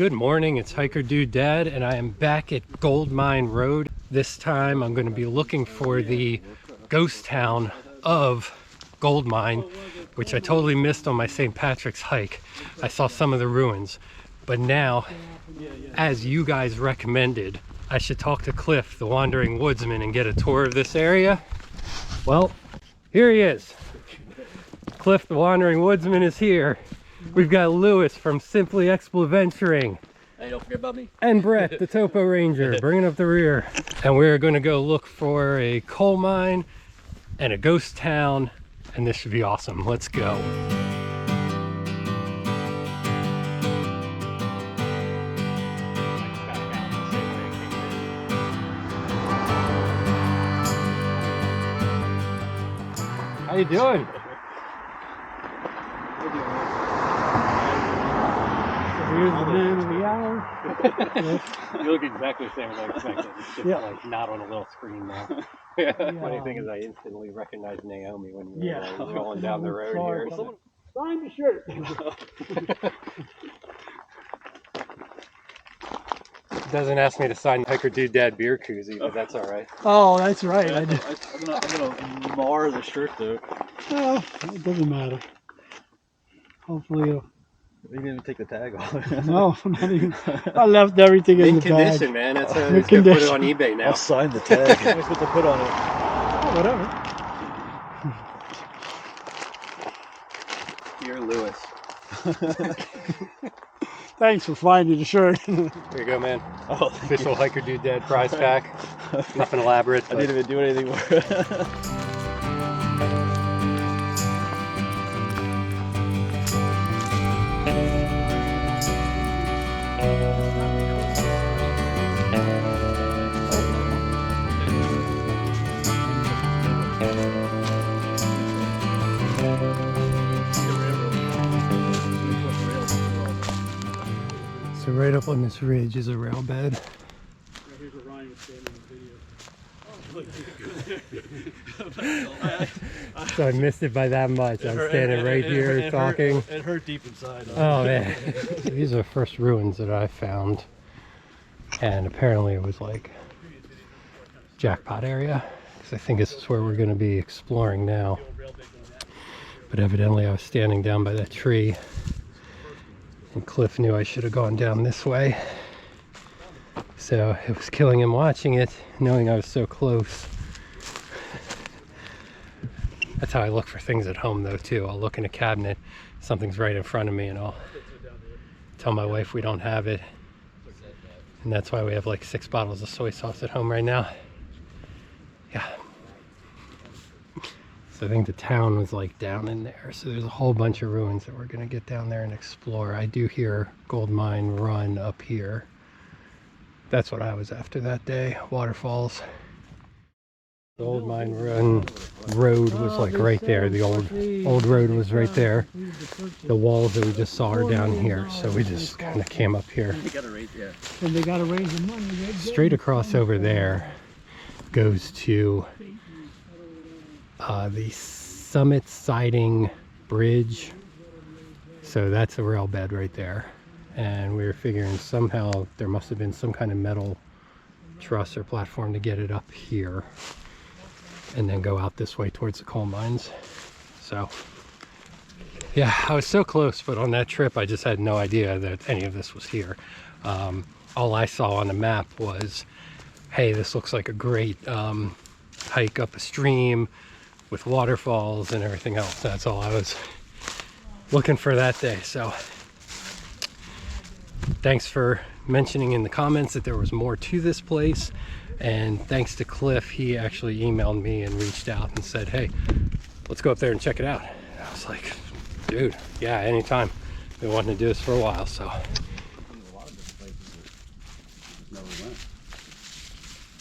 Good morning, it's Hiker Dude Dad, and I am back at Goldmine Road. This time I'm going to be looking for the ghost town of Goldmine, which I totally missed on my St. Patrick's hike. I saw some of the ruins, but now, as you guys recommended, I should talk to Cliff, the Wandering Woodsman, and get a tour of this area. Well, here he is. Cliff, the Wandering Woodsman, is here. We've got Lewis from Simply Exploventuring. Hey, don't forget about me. And Brett, the Topo Ranger, bringing up the rear. And we're going to go look for a coal mine and a ghost town, and this should be awesome. Let's go. How you doing? Here's the man of the hour. You look exactly the same as I expected. It's just like not on a little screen now. Funny thing is I instantly recognized Naomi when you were going down the road here. Someone sign the shirt. Doesn't ask me to sign Hiker Dude Dad beer koozie, but that's all right. Oh, that's right. I'm gonna mar the shirt though. Oh, it doesn't matter. Hopefully, You didn't even take the tag off. no, not even. I left everything in the condition, bag. man. That's how he's gonna put it on eBay now. I'll sign the tag. That's what to put on it. Oh, whatever. You're Lewis. Thanks for finding the shirt. Here you go, man. Oh, Official Hiker Dude Dad prize pack. Nothing elaborate. I didn't even do anything more. So right up on this ridge is a rail bed. Here's where Ryan was standing in the video. So I missed it by that much. I'm standing right here talking. It hurt deep inside. Oh man. So these are the first ruins that I found. And apparently it was like jackpot area. Because I think this is where we're going to be exploring now. But evidently I was standing down by that tree. And Cliff knew I should have gone down this way. So it was killing him watching it, knowing I was so close. That's how I look for things at home though too. I'll look in a cabinet, something's right in front of me, and I'll tell my wife we don't have it. And that's why we have like 6 bottles of soy sauce at home right now. Yeah. So I think the town was like down in there. So there's a whole bunch of ruins that we're gonna get down there and explore. I do hear Goldmine Run up here. That's what I was after that day, waterfalls. The Goldmine Run road was like right there. The old road was right there. The walls that we just saw are down here. So we just kind of came up here. And they got to raise the money. Straight across over there goes to the Summit Siding Bridge. So that's a rail bed right there. And we were figuring somehow there must have been some kind of metal truss or platform to get it up here and then go out this way towards the coal mines. So yeah, I was so close, but on that trip I just had no idea that any of this was here. All I saw on the map was, hey, this looks like a great hike up a stream with waterfalls and everything else. That's all I was looking for that day. So thanks for mentioning in the comments that there was more to this place, and thanks to Cliff, he actually emailed me and reached out and said, hey, let's go up there and check it out. And I was like, dude, yeah, anytime. Been wanting to do this for a while. So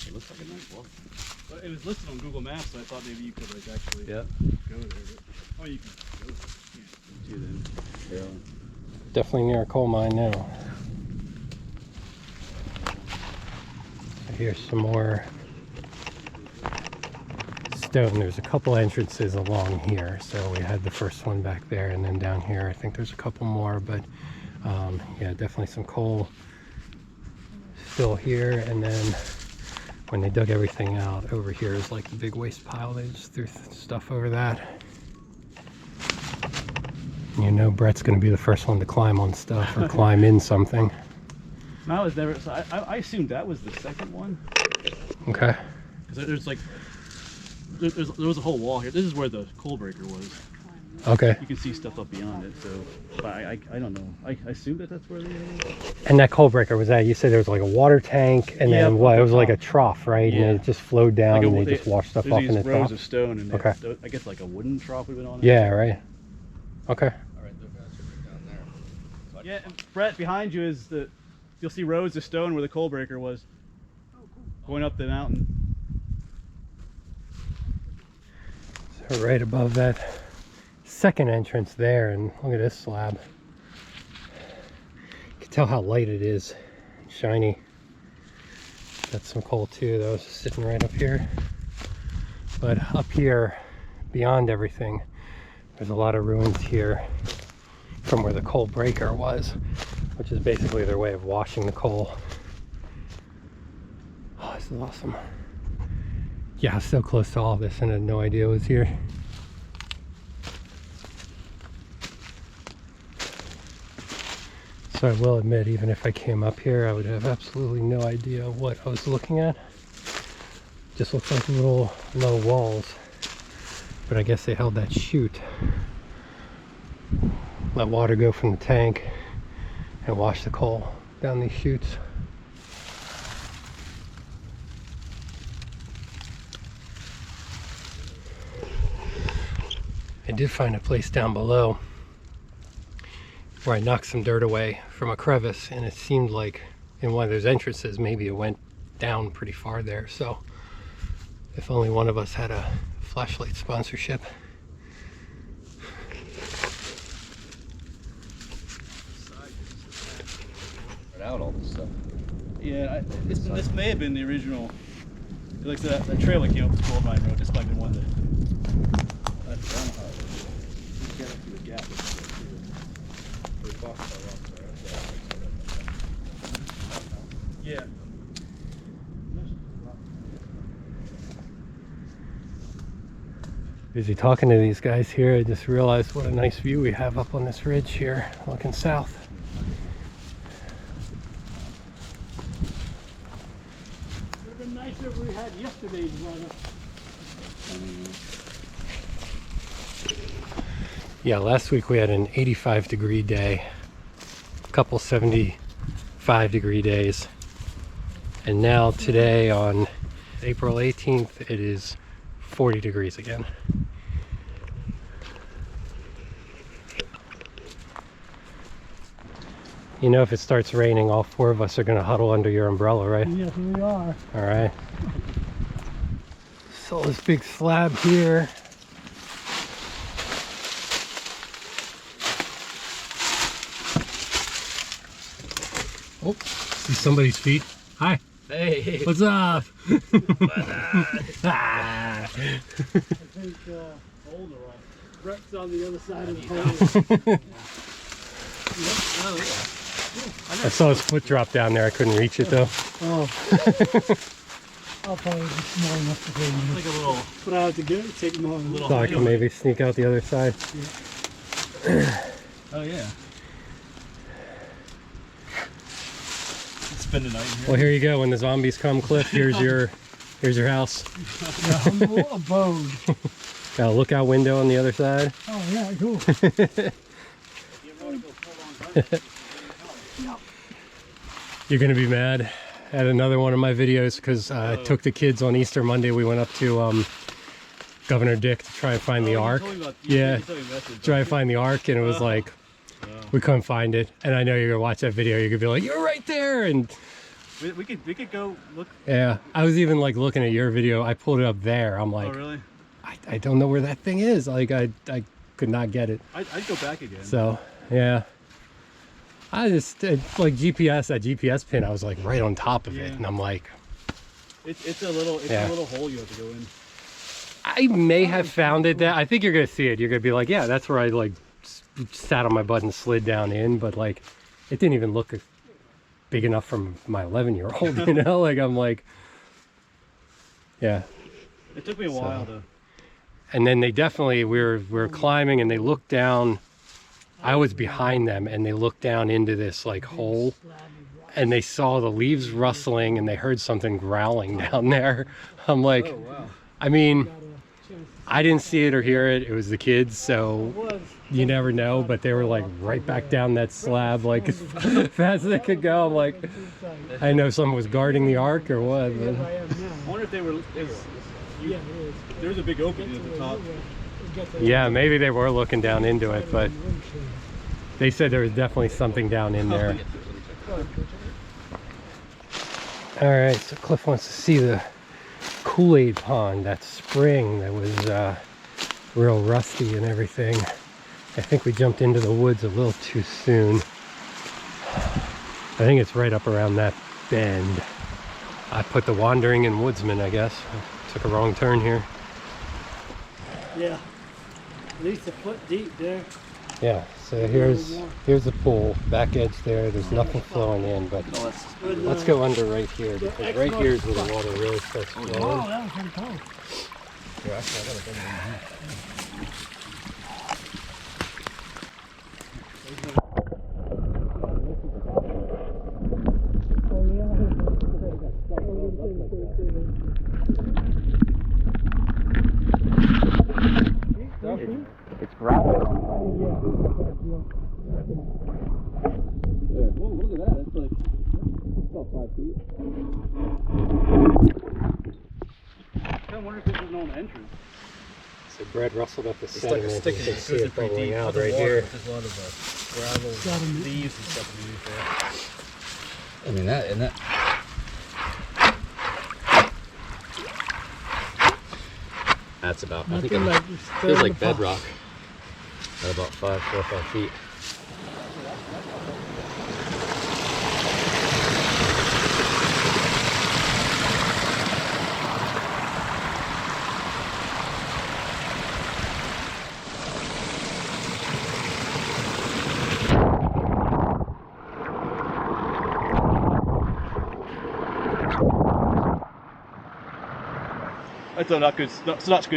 It looks like a nice walk. Well, it was listed on Google Maps, so I thought maybe you could like actually go there. But, oh, you can go there. definitely near a coal mine now. Here's some more stone. There's a couple entrances along here. So we had the first one back there, and then down here I think there's a couple more, but Yeah, definitely some coal still here. And then when they dug everything out, over here is like the big waste pile. They just threw stuff over that. You know, Brett's going to be the first one to climb on stuff or climb in something. I was never. So I assumed that was the second one. Okay. Because there's like there was a whole wall here. This is where the coal breaker was. Okay. You can see stuff up beyond it. So, but I don't know. I assume that that's where they were. And that coal breaker was that? You said there was like a water tank, and Yeah, then what? It was like a top. trough, right? Yeah. And it just flowed down, Like and they just washed stuff there's off these in the rows top. of stone, and Okay. I guess like a wooden trough would have been on it. Yeah, right. Okay. Yeah, and Brett, behind you is you'll see rows of stone where the coal breaker was. Going up the mountain. So right above that second entrance there, and look at this slab. You can tell how light it is, shiny. That's some coal too, that was sitting right up here. But up here, beyond everything, there's a lot of ruins here from where the coal breaker was, which is basically their way of washing the coal. Oh, this is awesome. Yeah, I was so close to all this and had no idea it was here. So I will admit, even if I came up here, I would have absolutely no idea what I was looking at. Just looks like little low walls. But I guess they held that chute. Let water go from the tank and wash the coal down these chutes. I did find a place down below where I knocked some dirt away from a crevice, and it seemed like in one of those entrances maybe it went down pretty far there. So if only one of us had a flashlight sponsorship. Out all this stuff. Yeah, this may have been the original. Like that trail that came up the Goldmine Road. This might have been one that. I don't know how it was. Get up to the gap. Yeah. Busy talking to these guys here, I just realized what a nice view we have up on this ridge here, looking south. It would have been nicer if we had yesterday's weather. Yeah, last week we had an 85-degree day, a couple 75-degree days, and now today on April 18th it is 40 degrees again. You know, if it starts raining, all four of us are going to huddle under your umbrella, right? Yes, we are. All right. So this big slab here. Oh, see somebody's feet. Hi. Hey. What's up? I think older one. Brett's on the other side of the pole. I saw his foot drop down there. I couldn't reach it though. Oh. I'll probably be small enough to hold him. Like a little. Put out to get it, take him on. Little- So I can maybe sneak out the other side. Oh yeah. Spend the night here. Well, here you go. When the zombies come, Cliff, here's your house. Yeah, abode. Got a lookout window on the other side. Oh yeah, cool. You're gonna be mad at another one of my videos because I took the kids on Easter Monday. We went up to Governor Dick to try and find the Ark. Yeah, try and find the Ark, and it was like we couldn't find it. And I know you're gonna watch that video. You're gonna be like, "You're right there!" And We could go look. yeah, I was even like looking at your video. I pulled it up there. I'm like, Oh really? I don't know where that thing is. Like I could not get it. I'd go back again. So yeah. I just like GPS, that GPS pin, I was like right on top of it, Yeah. and I'm like, It's a little Yeah. a little hole you have to go in. I may have found it. That I think you're gonna see it. You're gonna be like, yeah, that's where I like sat on my butt and slid down in. But like, it didn't even look big enough for my 11-year-old, you know? Like, I'm like, yeah. It took me a while to. And then they definitely, we were climbing and they looked down. I was behind them and they looked down into this like hole and they saw the leaves rustling and they heard something growling down there. I'm like, Oh, wow. I mean, I didn't see it or hear it. It was the kids, so you never know. But they were like right back down that slab, like as fast as they could go. I'm like, I didn't know if someone was guarding the ark or what. But I wonder if they were. There's a big opening at the top. yeah, maybe they were looking down into it, but they said there was definitely something down in there. All right, so Cliff wants to see the Kool-Aid pond, that spring that was real rusty and everything. I think we jumped into the woods a little too soon. I think it's right up around that bend. I put the Wandering Woodsman, I guess. I took a wrong turn here. Yeah. At least a foot deep there. Yeah, so here's the pool, back edge there. There's nothing flowing in, but let's go under right here, because right here is where the water really starts flowing. Oh, that was pretty close. Yeah, actually, I got a big one. It's gravel. Yeah. Whoa, look at that. It's like about 5 feet. I wonder if this is known entrance. So Brad rustled up the It's like a sediment. stick You and can it see goes in it pretty bubbling deep. out There's right water, here. but there's a lot of gravel, leaves and stuff underneath there. I mean, that. That's about, I think, feels like bedrock at about 4 or 5 feet. I thought not good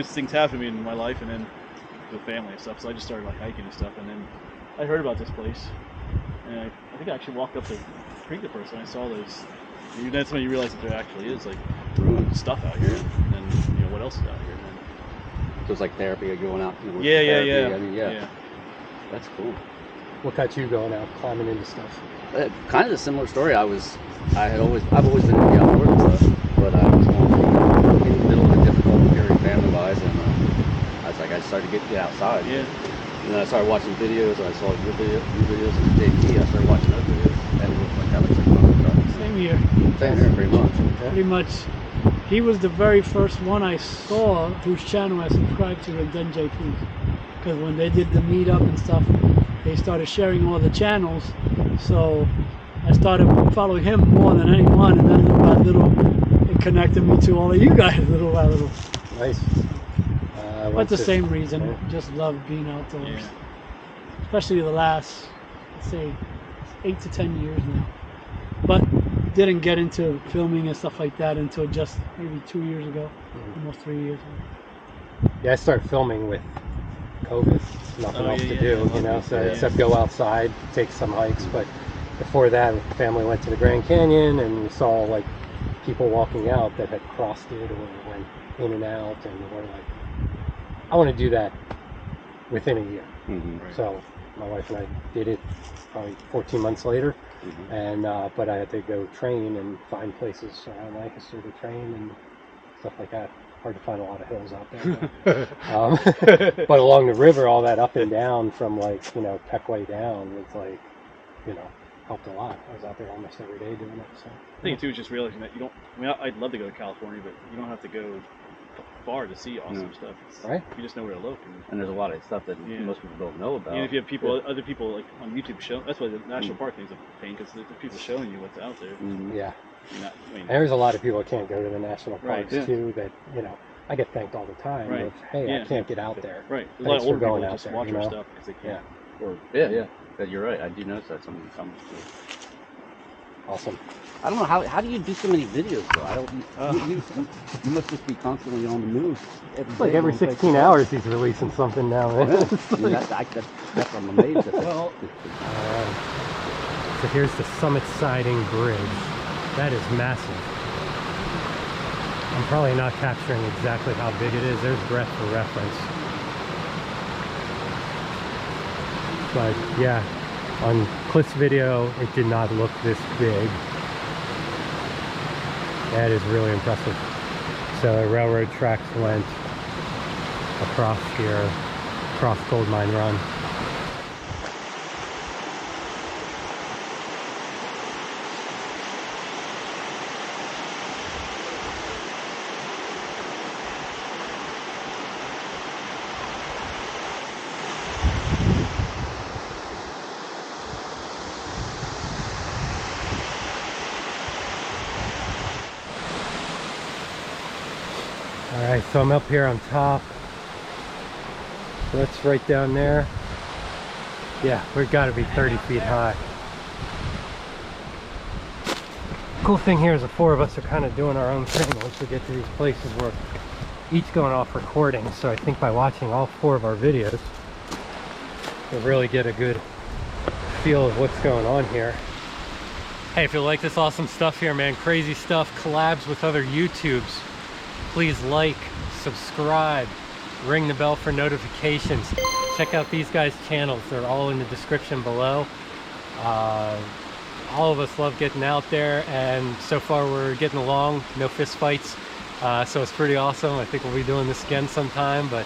things happened to me in my life, and then with family and stuff. So I just started like hiking and stuff, and then I heard about this place, and I think I actually walked up the creek the first time I saw those. That's when you realize that there actually is like stuff out here, and you know what else is out here. And then, So it's like therapy, you're going out. You know, yeah. I mean, yeah. That's cool. What got you going out, climbing into stuff? Kind of a similar story. I've always been in the outdoors and stuff, but I was in the middle of a difficult period family-wise, and I started to get outside. Yeah. And then I started watching videos, and I saw your videos and JP. I started watching those videos, and it looked like that was like Same here. same here, pretty much. Pretty much. He was the very first one I saw whose channel I subscribed to, and then JP. Because when they did the meetup and stuff, they started sharing all the channels. So I started following him more than anyone, and then little by little, it connected me to all of you guys, little by little. Nice. But the same reason, just love being outdoors. Yeah. Especially the last, let's say, 8 to 10 years now. But didn't get into filming and stuff like that until just maybe 2 years ago, almost 3 years ago. Yeah, I started filming with COVID. Nothing else to do, you know, so except go outside, take some hikes. But before that, the family went to the Grand Canyon, and we saw like people walking out that had crossed it or went in and out, and we're like, I want to do that within a year. Right. So my wife and I did it probably 14 months later, and but I had to go train and find places around Lancaster to train and stuff like that. Hard to find a lot of hills out there. But along the river, all that up and down from like, you know, Peckway down was like, you know, helped a lot. I was out there almost every day doing it. So I think too is just realizing that you don't. I mean, I'd love to go to California, but you don't have to go far to see awesome stuff. Right. You just know where to look. And there's a lot of stuff that most people don't know about. Even if you have other people like on YouTube show. That's why the national park thing's a pain, because there's people showing you what's out there. Yeah. I mean, And there's a lot of people that can't go to the national Right, parks too. That, you know, I get thanked all the time. Right. Of, hey, Yeah. I can't get out there. Right. There's a Thanks lot of for older people going that out just there, watch you our know? stuff because they can't. Or yeah. But you're right. I do notice that some. Awesome. I don't know how do you do so many videos though? I don't. You must just be constantly on the move. It's like every 16 hours he's releasing something now, man. That's I'm amazed at that. Well, so here's the Summit Siding Bridge. That is massive. I'm probably not capturing exactly how big it is. There's breadth for reference. But yeah, on Cliff's video, it did not look this big. That is really impressive. So railroad tracks went across here, across Goldmine Run. Alright, so I'm up here on top. So that's right down there. Yeah, we've got to be 30 feet high. Cool thing here is the four of us are kind of doing our own thing once we get to these places. We're each going off recording, so I think by watching all four of our videos, you'll really get a good feel of what's going on here. Hey, if you like this awesome stuff here, man, crazy stuff, collabs with other YouTubes, please like, subscribe, ring the bell for notifications. Check out these guys' channels. They're all in the description below. All of us love getting out there, and so far we're getting along. No fist fights, so it's pretty awesome. I think we'll be doing this again sometime, but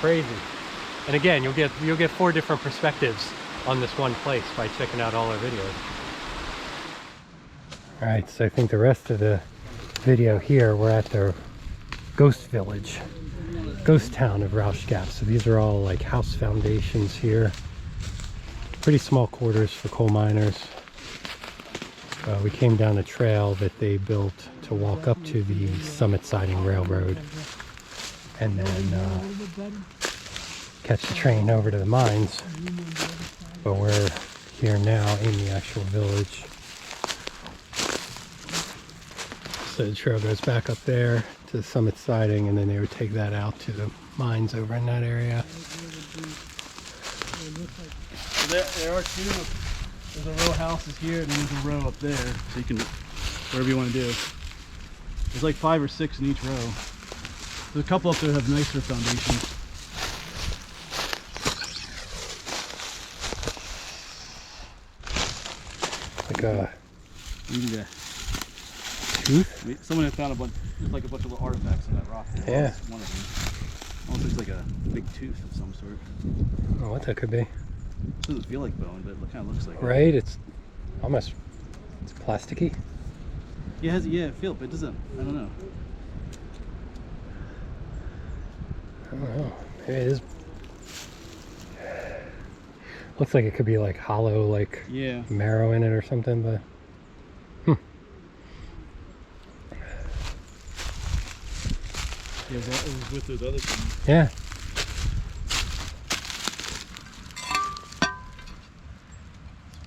crazy. And again, you'll get 4 different perspectives on this one place by checking out all our videos. All right, so I think the rest of the video here, we're at the ghost village, ghost town of Roush Gap. So these are all like house foundations here. Pretty small quarters for coal miners. We came down a trail that they built to walk up to the Summit Siding Railroad and then catch the train over to the mines. But we're here now in the actual village. So the trail goes back up there to the Summit Siding, and then they would take that out to the mines over in that area. So there are two. There's a row of houses here, and then there's a row up there. So you can, whatever you want to do. There's like 5 or 6 in each row. There's a couple up there that have nicer foundations. Like a Yeah. tooth? Someone had found there's like a bunch of little artifacts in that rock there. Yeah. That's one of them. Almost looks like a big tooth of some sort. I don't know what that could be. It doesn't feel like bone, but it kind of looks like Right? It's almost, it's plasticky. Yeah, it feels, but it doesn't. I don't know. I don't know. Maybe it is. Looks like it could be like hollow, like Yeah. marrow in it or something, but Yeah, it was with those other things. yeah.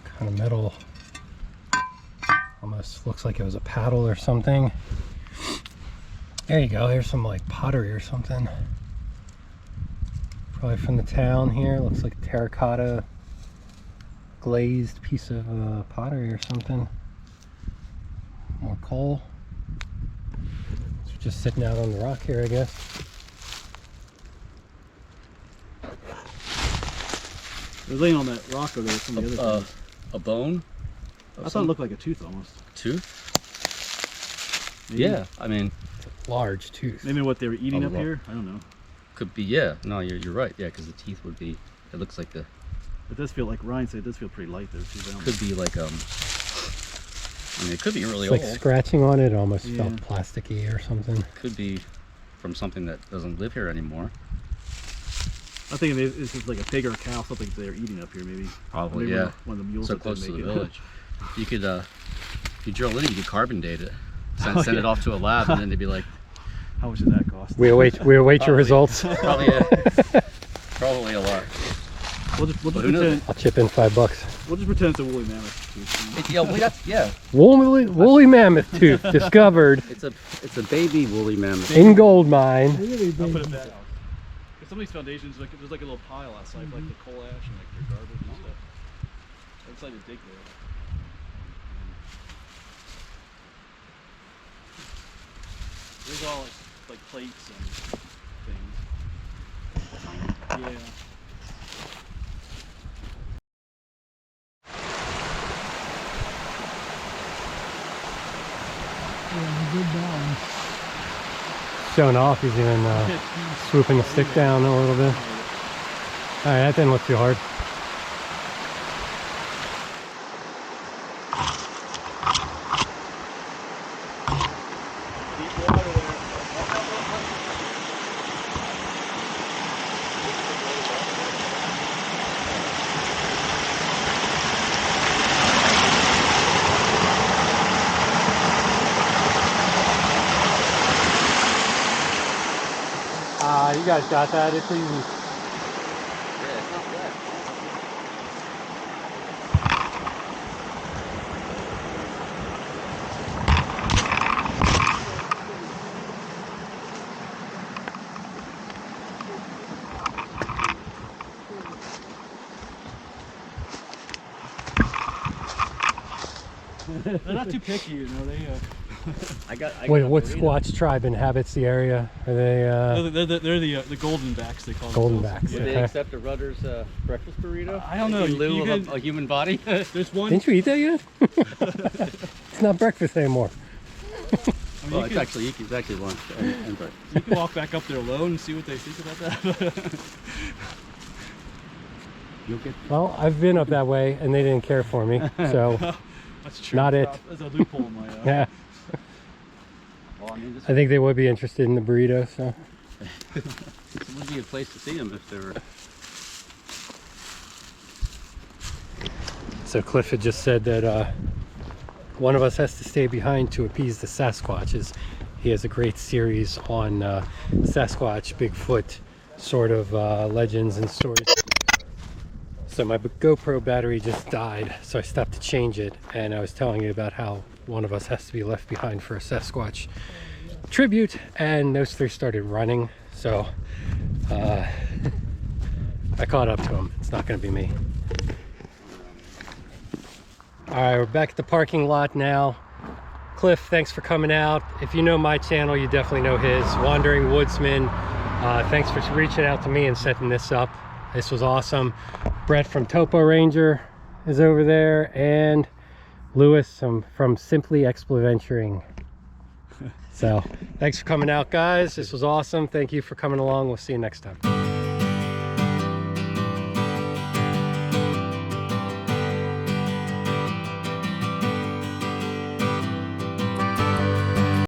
Kind of metal. Almost looks like it was a paddle or something. There you go. Here's some like pottery or something. Probably from the town here. Looks like a terracotta glazed piece of pottery or something. More coal. It's just sitting out on the rock here, I guess. They're laying on that rock over there. Some of the other things. A bone? I thought it looked like a tooth almost. Tooth? Maybe. Yeah, I mean, Large tooth. Maybe what they were eating Oh, up well. here. I don't know. could be, yeah. No, you're right. Yeah, because the teeth would be, it looks like the, It does feel like Ryan said. It does feel pretty light there too. Down. could be like, I mean, it could be really It's like old. scratching on it almost Yeah. felt plasticky or something. Could be from something that doesn't live here anymore. I think it's just like a pig or a cow, something they're eating up here, maybe. Probably, Maybe yeah. One of the mules So that they close to the make it. village. You could, if you drill in it, you could carbon date it. Oh, Send it yeah. off to a lab, and then they'd be like, How much does that cost? We await your Probably. results. probably, probably a lot. Well, We'll just But who knows? pretend. I'll chip in $5. We'll just pretend it's a woolly mammoth. Yeah, well, that's, yeah. Woolly mammoth tooth discovered It's a baby woolly mammoth. in Goldmine. Really I'll big. put it back. Because some of these foundations, like there's like a little pile outside, like the coal ash and like their garbage and stuff. I decided to dig there. There's all like plates and things. Yeah. Yeah, good balance. Showing off, he's even swooping the stick down a little bit. All right, that didn't look too hard. Deep water there. You guys got that. It's easy. Yeah, it's not bad. They're not too picky, you know. They. Wait, what Squatch tribe inhabits the area? Are they They're the golden backs, they call golden themselves. backs? Would Okay. they accept a Rudder's breakfast burrito? I don't know. In lieu You of could- a human body? There's one. Didn't you eat that yet? It's not breakfast anymore. I mean, Well, you, it's actually lunch and breakfast. you can walk back up there alone and see what they think about that. You'll get. Well, I've been up that way and they didn't care for me, so That's true. Not it. There's a loophole in my. yeah. Well, I mean, this I think they would be interested in the burrito. So would be a place to see them if they were. So Cliff had just said that one of us has to stay behind to appease the Sasquatches. He has a great series on Sasquatch, Bigfoot sort of legends and stories. So my GoPro battery just died, so I stopped to change it, and I was telling you about how one of us has to be left behind for a Sasquatch tribute, and those three started running, so I caught up to them. It's not going to be me. All right, we're back at the parking lot now. Cliff, thanks for coming out. If you know my channel, you definitely know his, Wandering Woodsman. Thanks for reaching out to me and setting this up. This was awesome. Brett from Topo Ranger is over there, and Lewis from Simply Exploventuring. So thanks for coming out, guys. This was awesome. Thank you for coming along. We'll see you next time.